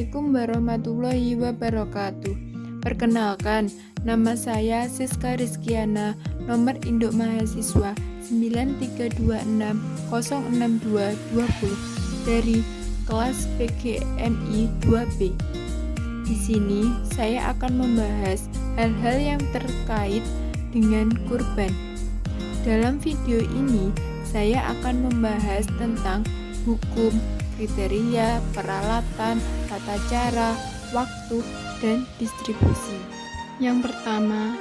Assalamualaikum warahmatullahi wabarakatuh. Perkenalkan, nama saya Siska Rizkiana, nomor induk mahasiswa 932606220 dari kelas PGMI 2B. Di sini saya akan membahas hal-hal yang terkait dengan kurban. Dalam video ini, saya akan membahas tentang hukum, kriteria, peralatan, tata cara, waktu, dan distribusi. Yang pertama,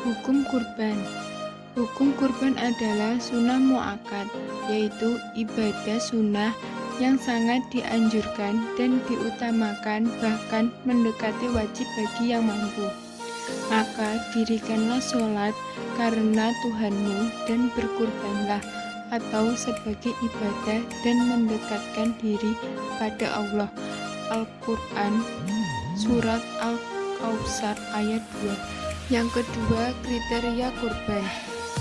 hukum kurban. Hukum kurban adalah sunnah muakkad, yaitu ibadah sunnah yang sangat dianjurkan dan diutamakan, bahkan mendekati wajib bagi yang mampu. Maka dirikanlah sholat karena Tuhanmu dan berkurbanlah atau sebagai ibadah dan mendekatkan diri pada Allah. Al-Quran Surat Al-Kautsar ayat 2. Yang kedua, kriteria kurban.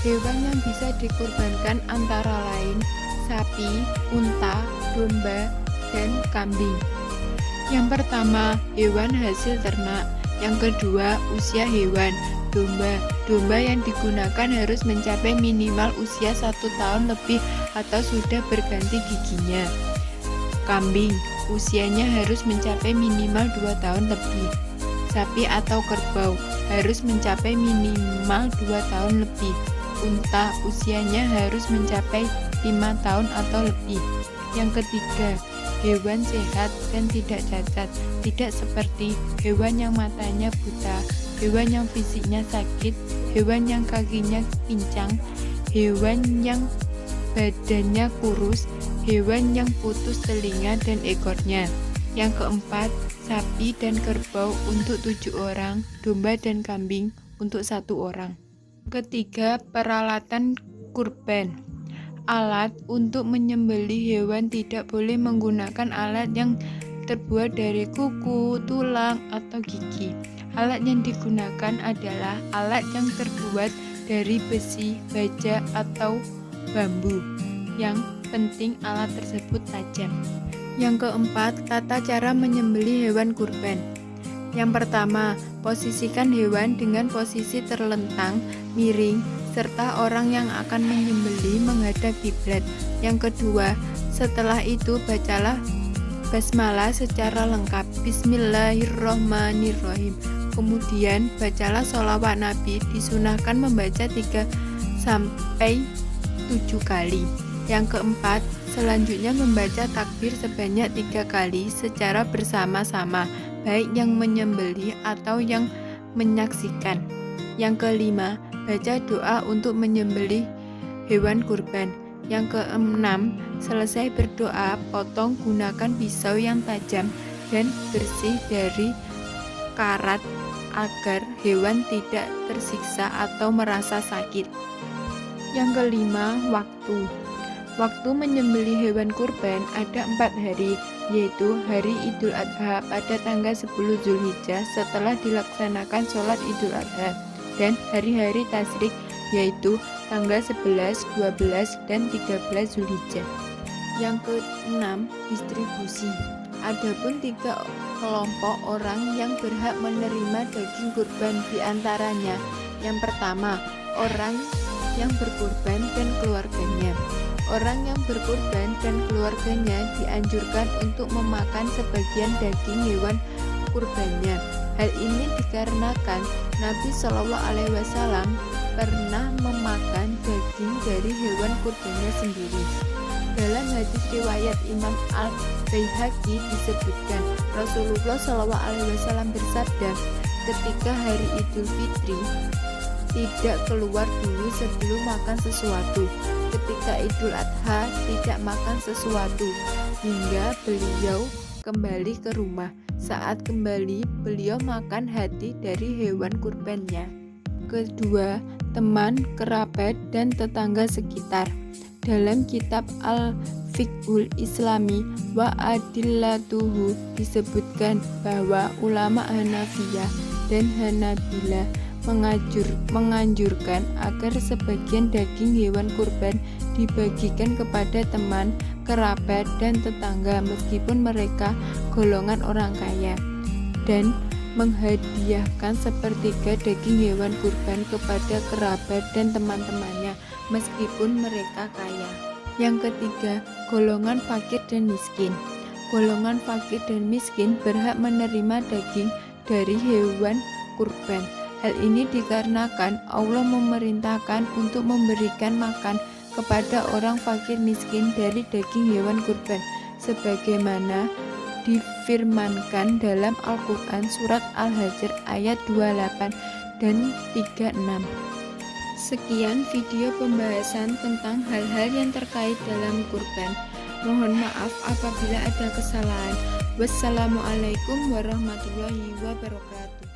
Hewan yang bisa dikurbankan antara lain sapi, unta, domba, dan kambing. Yang pertama, hewan hasil ternak. Yang kedua, usia hewan. Domba yang digunakan harus mencapai minimal usia 1 tahun lebih atau sudah berganti giginya. Kambing, usianya harus mencapai minimal 2 tahun lebih. Sapi atau kerbau harus mencapai minimal 2 tahun lebih. Unta, usianya harus mencapai 5 tahun atau lebih. Yang ketiga, hewan sehat dan tidak cacat, tidak seperti hewan yang matanya buta, hewan yang fisiknya sakit, hewan yang kakinya pincang, hewan yang badannya kurus, hewan yang putus telinga dan ekornya. Yang keempat, sapi dan kerbau untuk 7 orang, domba dan kambing untuk 1 orang. Ketiga, peralatan kurban. Alat untuk menyembelih hewan tidak boleh menggunakan alat yang terbuat dari kuku, tulang, atau gigi. Alat yang digunakan adalah alat yang terbuat dari besi, baja, atau bambu. Yang penting alat tersebut tajam. Yang keempat, tata cara menyembelih hewan kurban. Yang pertama, posisikan hewan dengan posisi terlentang, miring, serta orang yang akan menyembelih menghadap kiblat. Yang kedua, setelah itu bacalah basmalah secara lengkap. Bismillahirrohmanirrohim. Kemudian bacalah sholawat Nabi, disunahkan membaca 3-7 kali. Yang keempat, selanjutnya membaca takbir sebanyak 3 kali secara bersama-sama, baik yang menyembelih atau yang menyaksikan. Yang kelima, baca doa untuk menyembelih hewan kurban. Yang keenam, selesai berdoa, potong gunakan pisau yang tajam dan bersih dari karat agar hewan tidak tersiksa atau merasa sakit. Yang kelima, waktu. Waktu menyembelih hewan kurban ada 4 hari, yaitu hari Idul Adha pada tanggal 10 Zulhijjah setelah dilaksanakan sholat Idul Adha, dan hari-hari tasyrik yaitu tanggal 11, 12, dan 13 Zulhijjah. Yang keenam, distribusi. Adapun 3 kelompok orang yang berhak menerima daging kurban, diantaranya yang pertama, orang yang berkurban dan keluarganya. Orang yang berkurban dan keluarganya dianjurkan untuk memakan sebagian daging hewan kurbannya. Hal ini dikarenakan Nabi SAW pernah memakan daging dari hewan kurbannya sendiri. Dalam hadis riwayat Imam Al-Baihaqi disebutkan, Rasulullah SAW bersabda, ketika hari Idul Fitri tidak keluar dulu sebelum makan sesuatu, ketika Idul Adha tidak makan sesuatu, hingga beliau kembali ke rumah. Saat kembali, beliau makan hati dari hewan kurbannya. Kedua, teman, kerabat, dan tetangga sekitar. Dalam kitab Al-Fiqhul Islami wa Adillatuhu disebutkan bahwa ulama Hanafiyah dan Hanabilah menganjurkan agar sebagian daging hewan kurban dibagikan kepada teman, kerabat, dan tetangga meskipun mereka golongan orang kaya, dan menghadiahkan sepertiga daging hewan kurban kepada kerabat dan teman-temannya meskipun mereka kaya. Yang ketiga, golongan fakir dan miskin. Golongan fakir dan miskin berhak menerima daging dari hewan kurban. Hal ini dikarenakan Allah memerintahkan untuk memberikan makan kepada orang fakir miskin dari daging hewan kurban, sebagaimana difirmankan dalam Al-Quran Surat Al-Hajr ayat 28 dan 36. Sekian video pembahasan tentang hal-hal yang terkait dalam kurban. Mohon maaf apabila ada kesalahan. Wassalamualaikum warahmatullahi wabarakatuh.